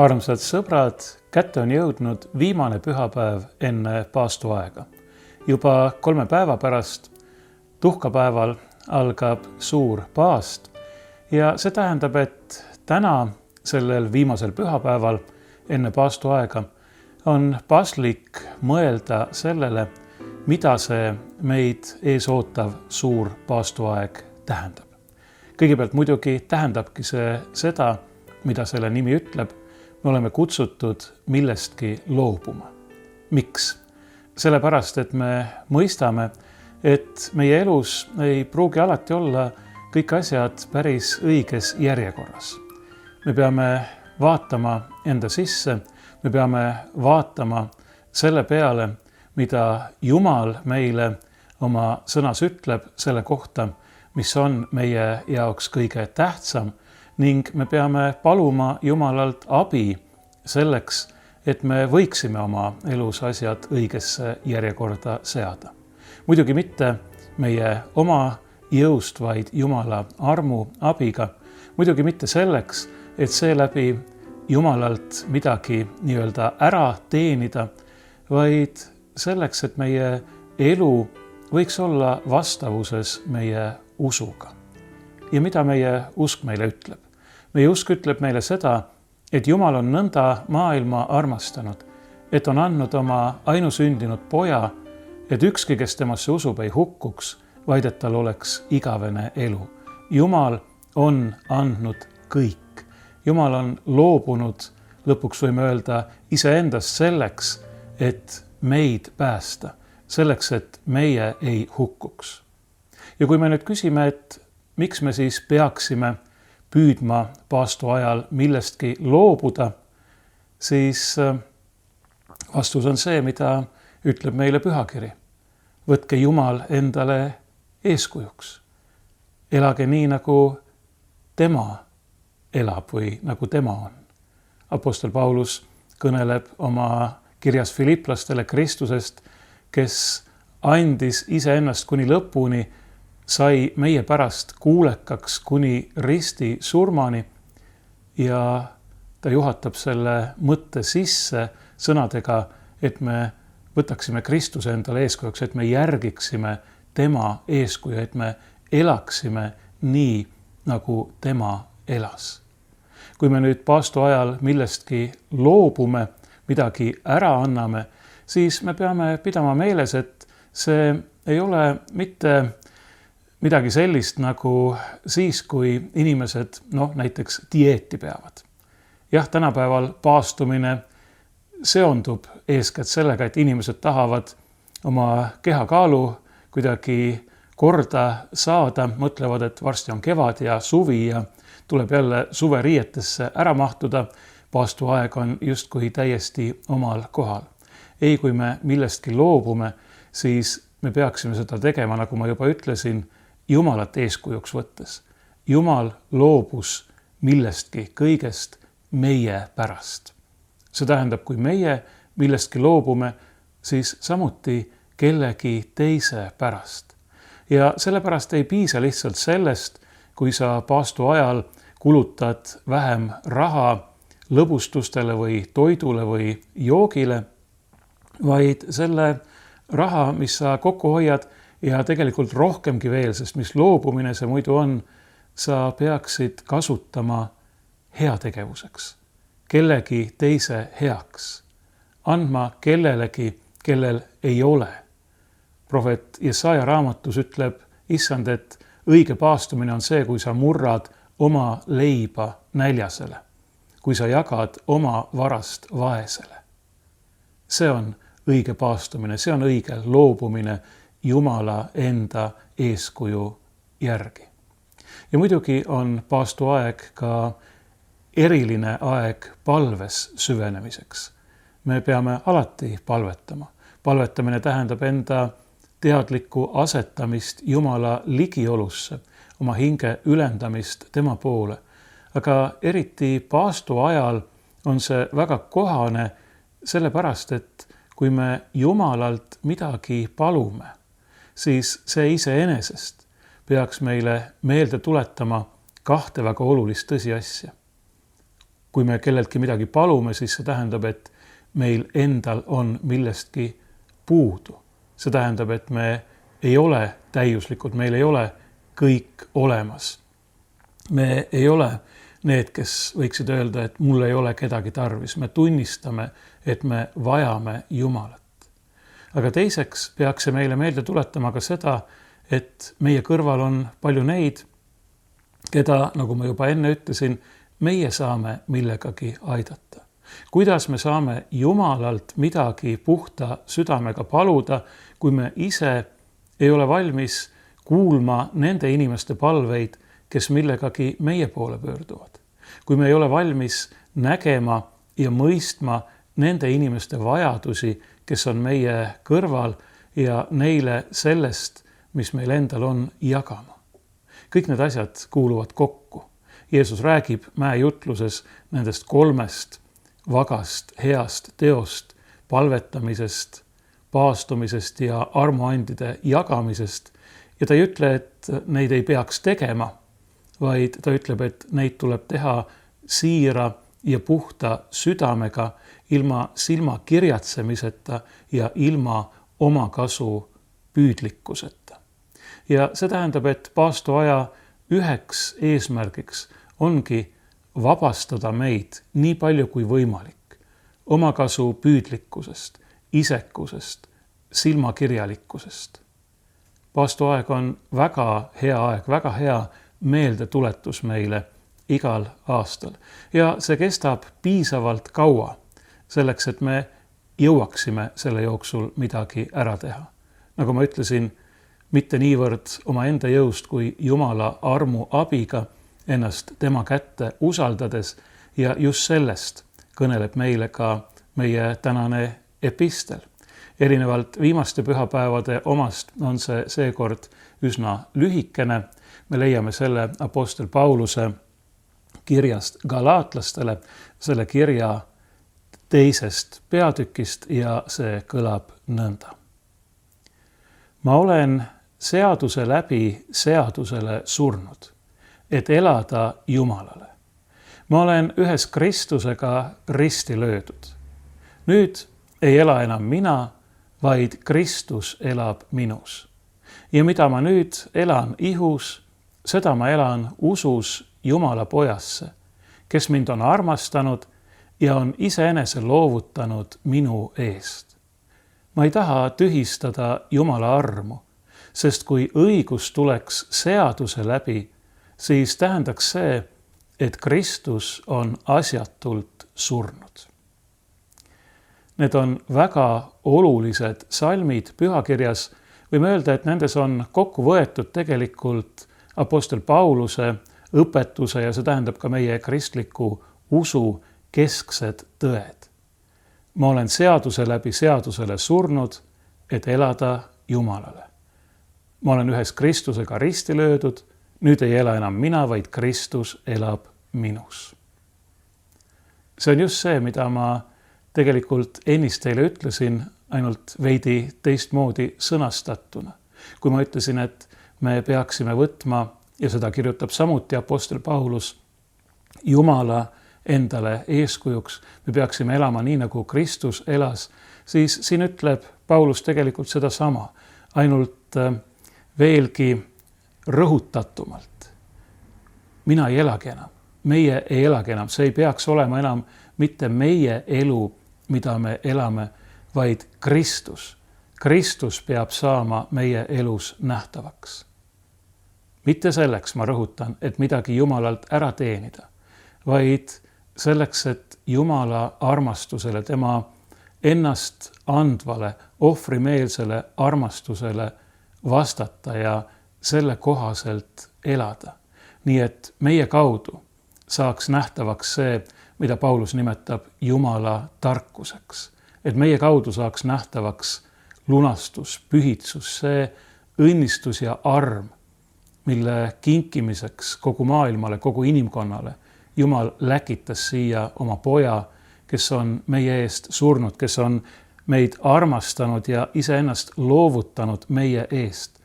Armsad sõbrad, kätte on jõudnud viimane pühapäev enne paastuaega. Juba 3 päeva pärast, tuhkapäeval, algab suur paast ja see tähendab, et täna sellel viimasel pühapäeval enne paastuaega on paslik mõelda sellele, mida see meid ees ootav suur paastuaeg tähendab. Kõigepealt muidugi tähendabki see seda, mida selle nimi ütleb. Me oleme kutsutud millestki loobuma. Miks? Sellepärast, et me mõistame, et meie elus ei pruugi alati olla kõik asjad päris õiges järjekorras. Me peame vaatama enda sisse, me peame vaatama selle peale, mida Jumal meile oma sõnas ütleb selle kohta, mis on meie jaoks kõige tähtsam, ning me peame paluma Jumalalt abi selleks, et me võiksime oma elus asjad õigesse järjekorda seada. Muidugi mitte meie oma jõust, vaid Jumala armu abiga. Muidugi mitte selleks, et seeläbi Jumalalt midagi nii-öelda ära teenida, vaid selleks, et meie elu võiks olla vastavuses meie usuga. Ja mida meie usk meile ütleb? Meie usk ütleb meile seda, et Jumal on nõnda maailma armastanud, et on andnud oma ainusündinud poja, et ükski, kes temasse usub, ei hukkuks, vaid et tal oleks igavene elu. Jumal on andnud kõik. Jumal on loobunud, lõpuks võime öelda, iseendast selleks, et meid päästa, selleks, et meie ei hukkuks. Ja kui me nüüd küsime, et miks me siis peaksime püüdma paastu ajal millestki loobuda, siis vastus on see, mida ütleb meile pühakiri. Võtke Jumal endale eeskujuks. Elage nii, nagu tema elab või nagu tema on. Apostel Paulus kõneleb oma kirjas Filiplastele Kristusest, kes andis iseennast kuni lõpuni, sai meie pärast kuulekaks kuni risti surmani ja ta juhatab selle mõtte sisse sõnadega, et me võtaksime Kristuse endale eeskujuks, et me järgiksime tema eeskuju, et me elaksime nii, nagu tema elas. Kui me nüüd paastu ajal millestki loobume, midagi ära anname, siis me peame pidama meeles, et see ei ole mitte midagi sellist nagu siis, kui inimesed näiteks dieeti peavad. Jah, tänapäeval paastumine seondub eeskätt sellega, et inimesed tahavad oma kehakaalu kuidagi korda saada, mõtlevad, et varsti on kevad ja suvi ja tuleb jälle suveriietesse ära mahtuda. Paastuaeg on justkui täiesti omal kohal. Ei, kui me millestki loobume, siis me peaksime seda tegema, nagu ma juba ütlesin, Jumalat eeskujuks võttes. Jumal loobus millestki kõigest meie pärast. See tähendab, kui meie millestki loobume, siis samuti kellegi teise pärast. Ja sellepärast ei piisa lihtsalt sellest, kui sa paastu ajal kulutad vähem raha lõbustustele või toidule või joogile, vaid selle raha, mis sa kokku hoiad, ja tegelikult rohkemgi veel, sest mis loobumine see muidu on, sa peaksid kasutama heategevuseks, kellegi teise heaks, andma kellelegi, kellel ei ole. Prohvet Jesaja raamatus ütleb Issand, et õige paastumine on see, kui sa murrad oma leiba näljasele, kui sa jagad oma varast vaesele. See on õige paastumine, see on õige loobumine Jumala enda eeskuju järgi. Ja muidugi on paastuaeg ka eriline aeg palves süvenemiseks. Me peame alati palvetama. Palvetamine tähendab enda teadlikku asetamist Jumala ligiolusse, oma hinge ülendamist tema poole. Aga eriti paastu ajal on see väga kohane sellepärast, et kui me Jumalalt midagi palume, siis see iseenesest peaks meile meelde tuletama 2 väga olulist tõsiasja. kui me kelleltki midagi palume, siis see tähendab, et meil endal on millestki puudu. See tähendab, et me ei ole täiuslikud, meil ei ole kõik olemas. Me ei ole need, kes võiksid öelda, et mul ei ole kedagi tarvis. Me tunnistame, et me vajame Jumalat. Aga teiseks peaks see meile meelde tuletama ka seda, et meie kõrval on palju neid, keda, nagu ma juba enne ütlesin, meie saame millegagi aidata. Kuidas me saame Jumalalt midagi puhta südamega paluda, kui me ise ei ole valmis kuulma nende inimeste palveid, kes millegagi meie poole pöörduvad. Kui me ei ole valmis nägema ja mõistma nende inimeste vajadusi, kes on meie kõrval ja neile sellest, mis meil endal on, jagama. Kõik need asjad kuuluvad kokku. Jeesus räägib mäejutluses nendest 3 vagast, heast teost, palvetamisest, paastumisest ja armuandide jagamisest. Ja ta ei ütle, et neid ei peaks tegema, vaid ta ütleb, et neid tuleb teha siira ja puhta südamega, ilma silma kirjatsemiseta ja ilma omakasu püüdlikkuseta. Ja see tähendab, et paastuaja üheks eesmärgiks ongi vabastada meid nii palju kui võimalik omakasu püüdlikkusest, isekusest, silmakirjalikkusest. Paastuaeg on väga hea aeg, väga hea meeldetuletus meile igal aastal. Ja see kestab piisavalt kaua selleks, et me jõuaksime selle jooksul midagi ära teha. Nagu ma ütlesin, mitte niivõrd omaenda jõust kui Jumala armu abiga ennast tema kätte usaldades ja just sellest kõneleb meile ka meie tänane epistel. Erinevalt viimaste pühapäevade omast on see seekord üsna lühikene. Me leiame selle apostel Pauluse kirjast Galaatlastele, selle kirja 2. peatükist ja see kõlab nõnda. Ma olen seaduse läbi seadusele surnud, et elada Jumalale. Ma olen ühes Kristusega risti löödud. Nüüd ei ela enam mina, vaid Kristus elab minus. Ja mida ma nüüd elan ihus, seda ma elan usus Jumala pojasse, kes mind on armastanud ja on iseenese loovutanud minu eest. Ma ei taha tühistada Jumala armu, sest kui õigus tuleks seaduse läbi, siis tähendaks see, et Kristus on asjatult surnud. Need on väga olulised salmid pühakirjas. Võime öelda, et nendes on kokku võetud tegelikult apostel Pauluse õpetuse ja see tähendab ka meie kristliku usu kesksed tõed. Ma olen seaduse läbi seadusele surnud, et elada Jumalale. Ma olen ühes Kristusega risti löödud, nüüd ei ela enam mina, vaid Kristus elab minus. See on just see, mida ma tegelikult ennist teile ütlesin, ainult veidi teistmoodi sõnastatuna. Kui ma ütlesin, et me peaksime võtma, ja seda kirjutab samuti apostel Paulus, Jumala endale eeskujuks, me peaksime elama nii, nagu Kristus elas, siis siin ütleb Paulus tegelikult seda sama, ainult veelgi rõhutatumalt. Mina ei elagi enam, meie ei elagi enam, see ei peaks olema enam mitte meie elu, mida me elame, vaid Kristus. Kristus peab saama meie elus nähtavaks. Mitte selleks, ma rõhutan, et midagi Jumalalt ära teenida, vaid selleks, et Jumala armastusele, tema ennast andvale, ohvrimeelsele armastusele vastata ja selle kohaselt elada. Nii et meie kaudu saaks nähtavaks see, mida Paulus nimetab Jumala tarkuseks. Et meie kaudu saaks nähtavaks lunastus, pühitsus, see õnnistus ja arm, mille kinkimiseks kogu maailmale, kogu inimkonnale Jumal läkitas siia oma poja, kes on meie eest surnud, kes on meid armastanud ja iseennast loovutanud meie eest,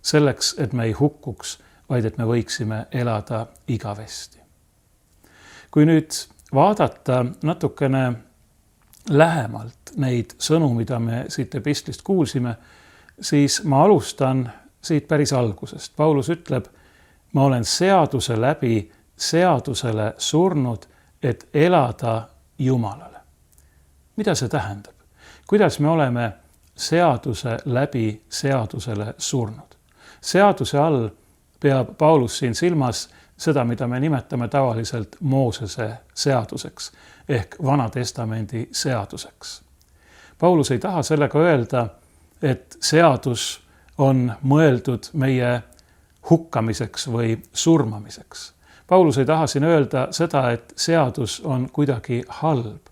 selleks, et me ei hukkuks, vaid et me võiksime elada igavesti. Kui nüüd vaadata natukene lähemalt neid sõnu, mida me siit epistlist kuulsime, siis ma alustan siit päris algusest. Paulus ütleb, ma olen seaduse läbi seadusele surnud, et elada Jumalale. Mida see tähendab? Kuidas me oleme seaduse läbi seadusele surnud? Seaduse all peab Paulus siin silmas seda, mida me nimetame tavaliselt Moosese seaduseks ehk Vana Testamendi seaduseks. Paulus ei taha sellega öelda, et seadus on mõeldud meie hukkamiseks või surmamiseks. Paulus ei taha siin öelda seda, et seadus on kuidagi halb.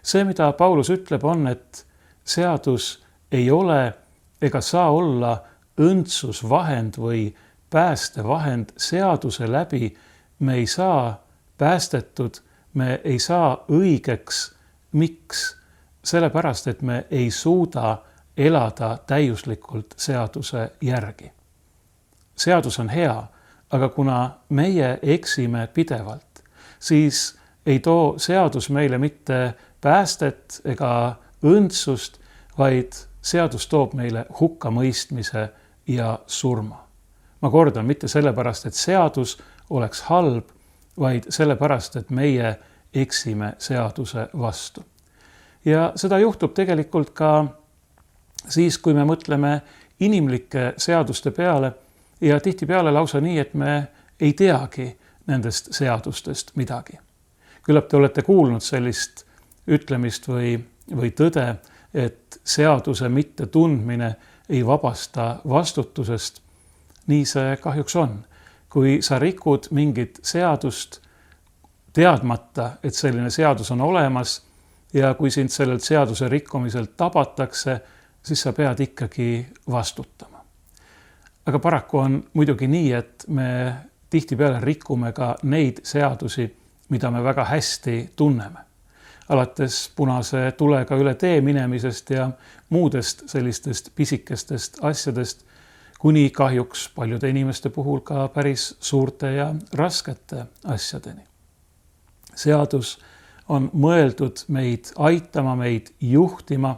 See, mida Paulus ütleb, on, et seadus ei ole ega saa olla õndsusvahend või päästevahend. Seaduse läbi me ei saa päästetud, me ei saa õigeks. Miks? Sellepärast, et me ei suuda elada täiuslikult seaduse järgi. Seadus on hea, aga kuna meie eksime pidevalt, siis ei too seadus meile mitte päästet ega õndsust, vaid seadus toob meile hukkamõistmise ja surma. Ma kordan, mitte sellepärast, et seadus oleks halb, vaid sellepärast, et meie eksime seaduse vastu. Ja seda juhtub tegelikult ka siis, kui me mõtleme inimlike seaduste peale ja tihtipeale lausa nii, et me ei teagi nendest seadustest midagi. Küllap te olete kuulnud sellist ütlemist või tõde, et seaduse mitte tundmine ei vabasta vastutusest. Nii see kahjuks on. Kui sa rikud mingit seadust teadmata, et selline seadus on olemas ja kui sind sellelt seaduse rikkumiselt tabatakse, siis sa pead ikkagi vastutama. Aga paraku on muidugi nii, et me tihtipeale rikume ka neid seadusi, mida me väga hästi tunneme. Alates punase tulega üle tee minemisest ja muudest sellistest pisikestest asjadest, kuni kahjuks paljude inimeste puhul ka päris suurte ja raskete asjadeni. Seadus on mõeldud meid aitama, meid juhtima.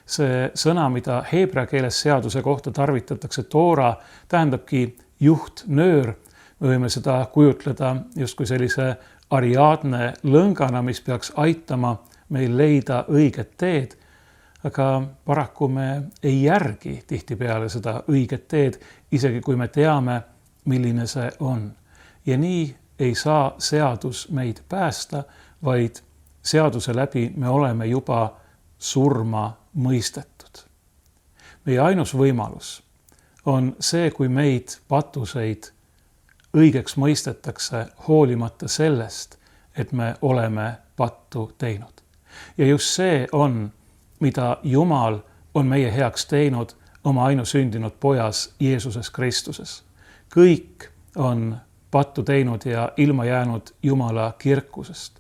See sõna, mida heebrea keeles seaduse kohta tarvitatakse, Toora, tähendabki juhtnöör. Me võime seda kujutleda justkui sellise Ariadne lõngana, mis peaks aitama meil leida õiget teed. Aga paraku me ei järgi tihtipeale seda õiget teed, isegi kui me teame, milline see on. Ja nii ei saa seadus meid päästa, vaid seaduse läbi me oleme juba surma mõistetud. Meie ainus võimalus on see, kui meid patuseid õigeks mõistetakse hoolimata sellest, et me oleme pattu teinud. Ja just see on, mida Jumal on meie heaks teinud oma ainusündinud pojas Jeesuses Kristuses. Kõik on pattu teinud ja ilma jäänud Jumala kirkusest.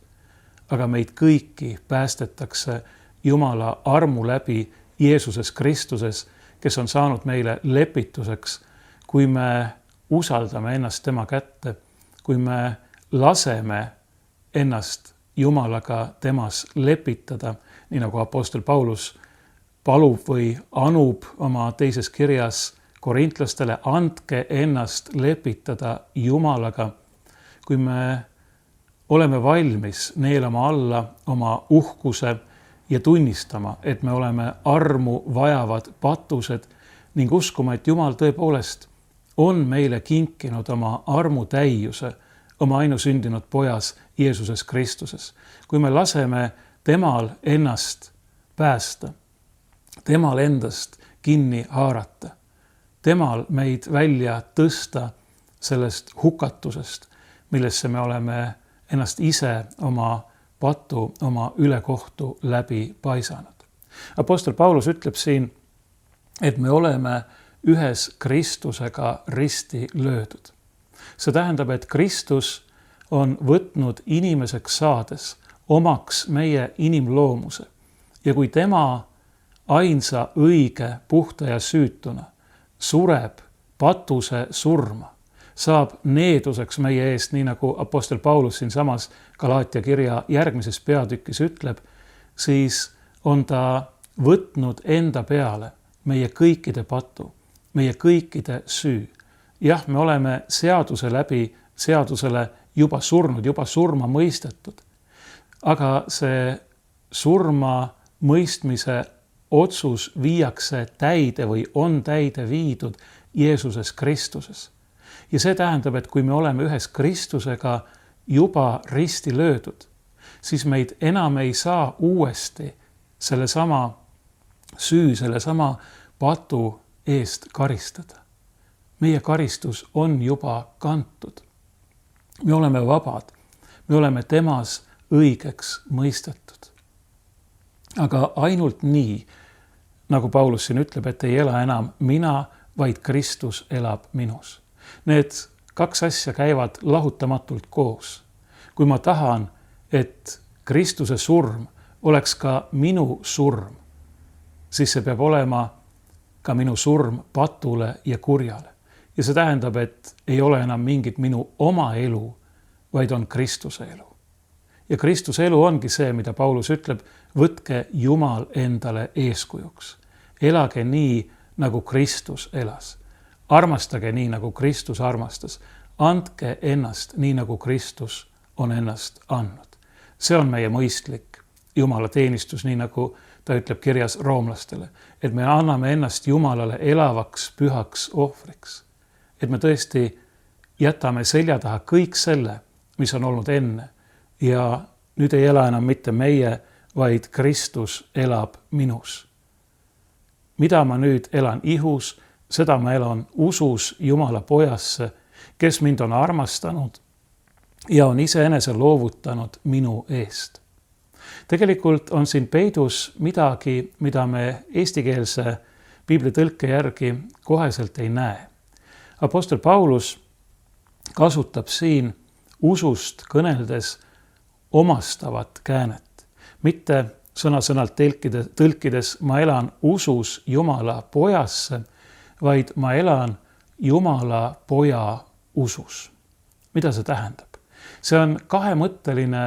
Aga meid kõiki päästetakse Jumala armu läbi Jeesuses Kristuses, kes on saanud meile lepituseks, kui me usaldame ennast tema kätte, kui me laseme ennast Jumalaga temas lepitada, nii nagu apostel Paulus palub või anub oma teises kirjas korintlastele, andke ennast lepitada Jumalaga. Kui me oleme valmis neelama alla oma uhkuse ja tunnistama, et me oleme armu vajavad patused ning uskuma, et Jumal tõepoolest on meile kinkinud oma armu täiuse, oma ainusündinud pojas Jeesuses Kristuses. Kui me laseme temal ennast päästa, temal endast kinni haarata, temal meid välja tõsta sellest hukatusest, millesse me oleme ennast ise oma patu, oma ülekohtu läbi paisanud. Apostel Paulus ütleb siin, et me oleme ühes Kristusega risti löödud. See tähendab, et Kristus on võtnud inimeseks saades omaks meie inimloomuse ja kui tema ainsa õige, puhta ja süütuna sureb patuse surma, saab needuseks meie eest, nii nagu apostel Paulus siinsamas Galaatia kirja järgmises peatükis ütleb, siis on ta võtnud enda peale meie kõikide patu, meie kõikide süü. Jah, me oleme seaduse läbi seadusele juba surnud, juba surma mõistetud. Aga see surma mõistmise otsus viiakse täide või on täide viidud Jeesuses Kristuses. Ja see tähendab, et kui me oleme ühes Kristusega juba risti löödud, siis meid enam ei saa uuesti sellesama süü, sellesama patu eest karistada. Meie karistus on juba kantud. Me oleme vabad, me oleme temas õigeks mõistetud. Aga ainult nii, nagu Paulus siin ütleb, et ei ela enam mina, vaid Kristus elab minus. Need kaks asja käivad lahutamatult koos. Kui ma tahan, et Kristuse surm oleks ka minu surm, siis see peab olema ka minu surm patule ja kurjale. Ja see tähendab, et ei ole enam mingit minu oma elu, vaid on Kristuse elu. Ja Kristuse elu ongi see, mida Paulus ütleb, võtke Jumal endale eeskujuks. Elage nii, nagu Kristus elas. Armastage nii, nagu Kristus armastas. Andke ennast nii, nagu Kristus on ennast andnud. See on meie mõistlik Jumala teenistus, nii nagu ta ütleb kirjas roomlastele, et me anname ennast Jumalale elavaks, pühaks ohvriks. Et me tõesti jätame selja taha kõik selle, mis on olnud enne. Ja nüüd ei ela enam mitte meie, vaid Kristus elab minus. Mida ma nüüd elan ihus, seda ma elan usus Jumala pojasse, kes mind on armastanud ja on iseenese loovutanud minu eest. Tegelikult on siin peidus midagi, mida me eestikeelse piiblitõlke järgi koheselt ei näe. Apostel Paulus kasutab siin usust kõneldes omastavat käänet. Mitte sõna-sõnalt tõlkides ma elan usus Jumala pojasse, vaid ma elan Jumala poja usus. Mida see tähendab? See on kahemõtteline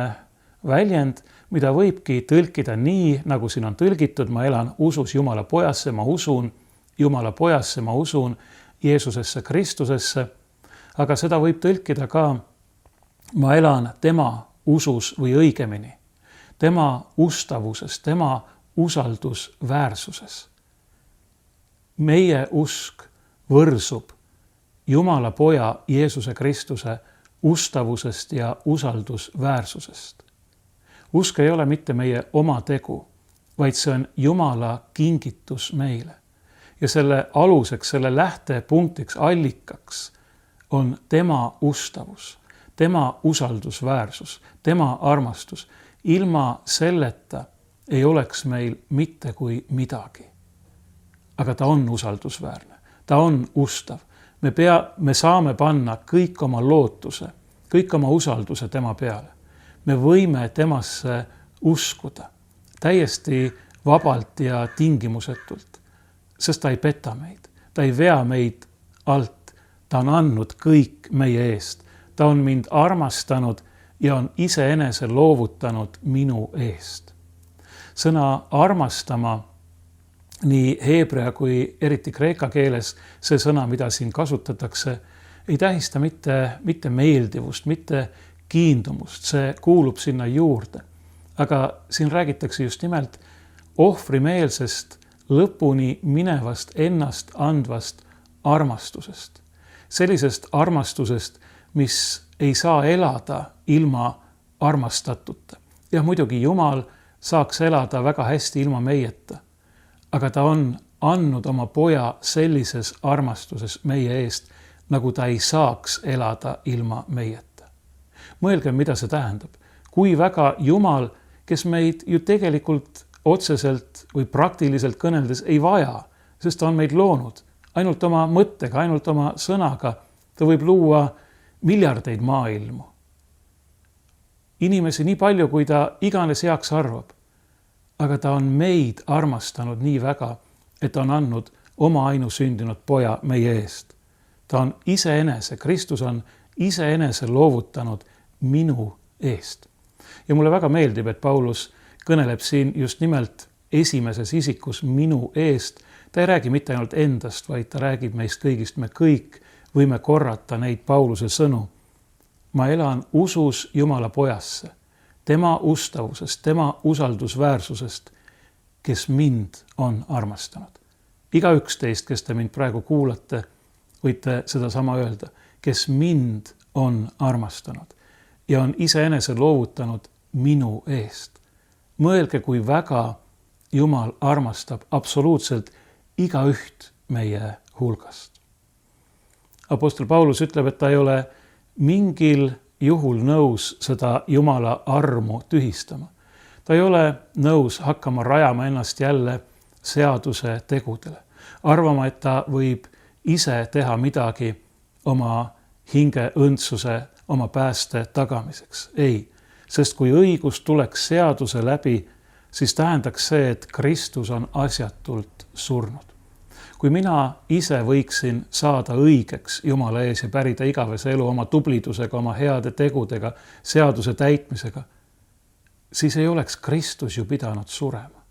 väljend, mida võibki tõlkida nii, nagu siin on tõlgitud, ma elan usus Jumala pojasse, ma usun Jumala pojasse, ma usun Jeesusesse Kristusesse, aga seda võib tõlkida ka, ma elan tema usus või õigemini, tema ustavuses, tema usaldusväärsuses. Meie usk võrsub Jumala poja Jeesuse Kristuse ustavusest ja usaldusväärsusest. Usk ei ole mitte meie oma tegu, vaid see on Jumala kingitus meile. Ja selle aluseks, selle lähtepunktiks, allikaks on tema ustavus, tema usaldusväärsus, tema armastus. Ilma selleta ei oleks meil mitte kui midagi. Aga ta on usaldusväärne, ta on ustav. Me saame panna kõik oma lootuse, kõik oma usalduse tema peale. Me võime temasse uskuda täiesti vabalt ja tingimusetult, sest ta ei peta meid, ta ei vea meid alt, ta on andnud kõik meie eest, ta on mind armastanud ja on iseenese loovutanud minu eest. Sõna armastama nii heebrea kui eriti kreeka keeles, see sõna, mida siin kasutatakse, ei tähista mitte meeldivust, mitte kiindumust, see kuulub sinna juurde. Aga siin räägitakse just nimelt ohvrimeelsest, lõpuni minevast, ennast andvast armastusest. Sellisest armastusest, mis ei saa elada ilma armastatuta. Ja muidugi Jumal saaks elada väga hästi ilma meieta. Aga ta on andnud oma poja sellises armastuses meie eest, nagu ta ei saaks elada ilma meieta. Mõelge, mida see tähendab. Kui väga Jumal, kes meid ju tegelikult otseselt või praktiliselt kõneldes ei vaja, sest ta on meid loonud ainult oma mõttega, ainult oma sõnaga. Ta võib luua miljardeid maailmu. Inimesi nii palju, kui ta iganes heaks arvab. Aga ta on meid armastanud nii väga, et ta on andnud oma ainusündinud poja meie eest. ta on iseenese, Kristus on iseenese loovutanud minu eest. Ja mulle väga meeldib, et Paulus kõneleb siin just nimelt esimeses isikus minu eest. Ta ei räägi mitte ainult endast, vaid ta räägib meist kõigist. Me kõik võime korrata neid Pauluse sõnu. Ma elan usus Jumala pojasse, tema ustavusest, tema usaldusväärsusest, kes mind on armastanud. Igaüks teist, kes te mind praegu kuulate, võite seda sama öelda, kes mind on armastanud ja on iseenese loovutanud minu eest. Mõelge, kui väga Jumal armastab absoluutselt igaüht meie hulgast. Apostel Paulus ütleb, et ta ei ole mingil juhul nõus seda Jumala armu tühistama. Ta ei ole nõus hakkama rajama ennast jälle seaduse tegudele, arvama, et ta võib ise teha midagi oma hinge õndsuse, oma pääste tagamiseks. Ei, sest kui õigus tuleks seaduse läbi, siis tähendaks see, et Kristus on asjatult surnud. Kui mina ise võiksin saada õigeks Jumala ees ja pärida igavese elu oma tublidusega, oma heade tegudega, seaduse täitmisega, siis ei oleks Kristus ju pidanud surema.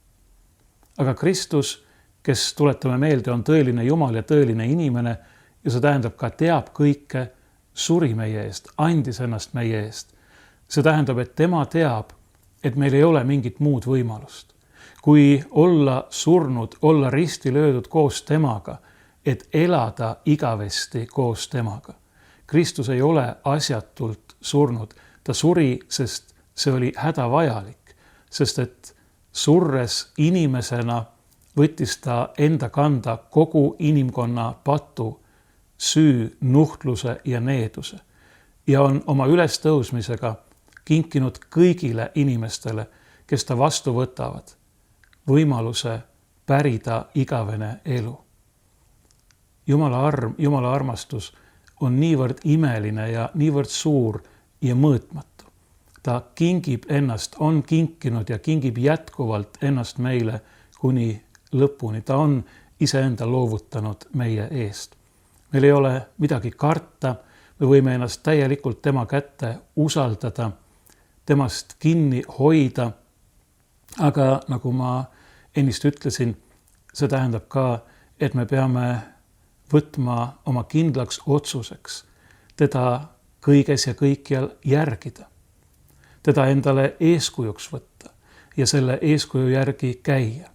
Aga Kristus, kes tuletame meelde, on tõeline Jumal ja tõeline inimene ja see tähendab ka teab kõike, suri meie eest, andis ennast meie eest. See tähendab, et tema teab, et meil ei ole mingit muud võimalust. Kui olla surnud, olla risti löödud koos temaga, et elada igavesti koos temaga. Kristus ei ole asjatult surnud. Ta suri, sest see oli hädavajalik, sest et surres inimesena võttis ta enda kanda kogu inimkonna patu, süü, nuhtluse ja needuse ja on oma ülestõusmisega kinkinud kõigile inimestele, kes ta vastu võtavad, võimaluse pärida igavene elu. Jumala arm, Jumala armastus on niivõrd imeline ja niivõrd suur ja mõõtmatu. Ta kingib ennast, on kinkinud ja kingib jätkuvalt ennast meile kuni lõpuni. Ta on iseenda loovutanud meie eest. Meil ei ole midagi karta, me võime ennast täielikult tema kätte usaldada, temast kinni hoida, aga nagu ma ennist ütlesin, see tähendab ka, et me peame võtma oma kindlaks otsuseks, teda kõiges ja kõikjal järgida, teda endale eeskujuks võtta ja selle eeskuju järgi käia.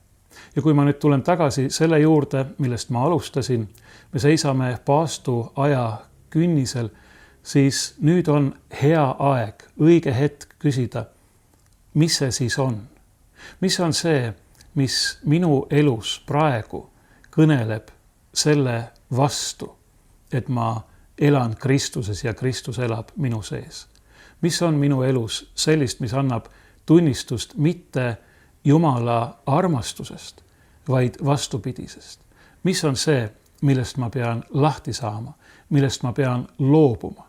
Ja kui ma nüüd tulen tagasi selle juurde, millest ma alustasin, me seisame paastu aja künnisel, siis nüüd on hea aeg, õige hetk küsida, mis see siis on? Mis on see, mis minu elus praegu kõneleb selle vastu, et ma elan Kristuses ja Kristus elab minu sees? Mis on minu elus sellist, mis annab tunnistust mitte Jumala armastusest, vaid vastupidisest? Mis on see, millest ma pean lahti saama, millest ma pean loobuma?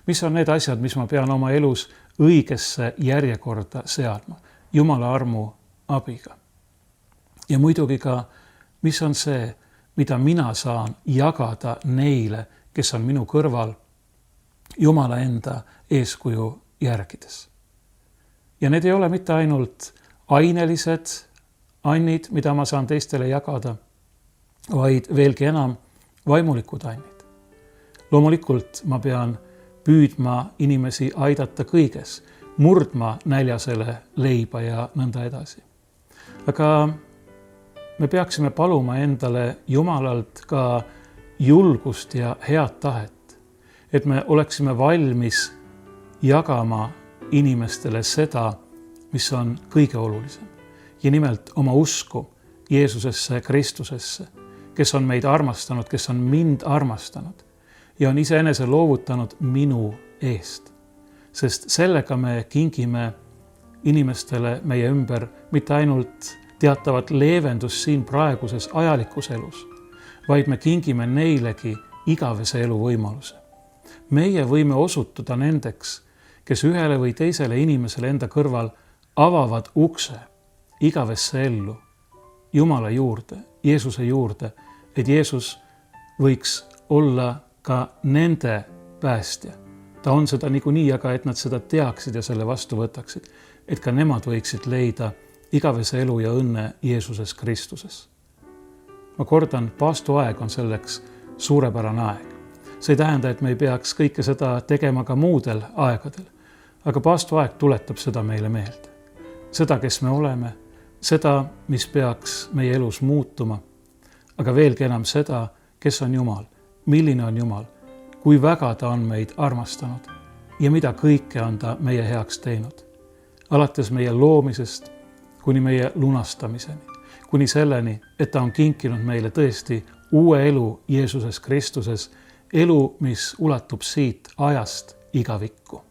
Mis on need asjad, mis ma pean oma elus õigesse järjekorda seadma Jumala armu abiga? Ja muidugi ka, mis on see, mida mina saan jagada neile, kes on minu kõrval Jumala enda eeskuju järgides. Ja need ei ole mitte ainult ainelised annid, mida ma saan teistele jagada, vaid veelgi enam vaimulikud annid. Loomulikult ma pean püüdma inimesi aidata kõiges, murdma näljasele leiba ja nõnda edasi. Aga me peaksime paluma endale Jumalalt ka julgust ja head tahet, et me oleksime valmis jagama inimestele seda, mis on kõige olulisem. Ja nimelt oma usku Jeesusesse, Kristusesse, kes on meid armastanud, kes on mind armastanud ja on iseenese loovutanud minu eest. Sest sellega me kingime inimestele meie ümber mitte ainult teatavat leevendust siin praeguses ajalikus elus, vaid me kingime neilegi igavese elu võimaluse. Meie võime osutuda nendeks, kes ühele või teisele inimesele enda kõrval avavad ukse igavesse ellu, Jumala juurde, Jeesuse juurde, et Jeesus võiks olla ka nende päästja. Ta on seda niikuinii, aga et nad seda teaksid ja selle vastu võtaksid, et ka nemad võiksid leida igavese elu ja õnne Jeesuses Kristuses. Ma kordan, paastuaeg on selleks suurepärane aeg. See ei tähenda, et me ei peaks kõike seda tegema ka muudel aegadel, aga paastuaeg tuletab seda meile meelde. Seda, kes me oleme, seda, mis peaks meie elus muutuma, aga veelgi enam seda, kes on Jumal, milline on Jumal, kui väga ta on meid armastanud ja mida kõike on ta meie heaks teinud. Alates meie loomisest kuni meie lunastamiseni, kuni selleni, et ta on kinkinud meile tõesti uue elu Jeesuses Kristuses, elu, mis ulatub siit ajast igavikku.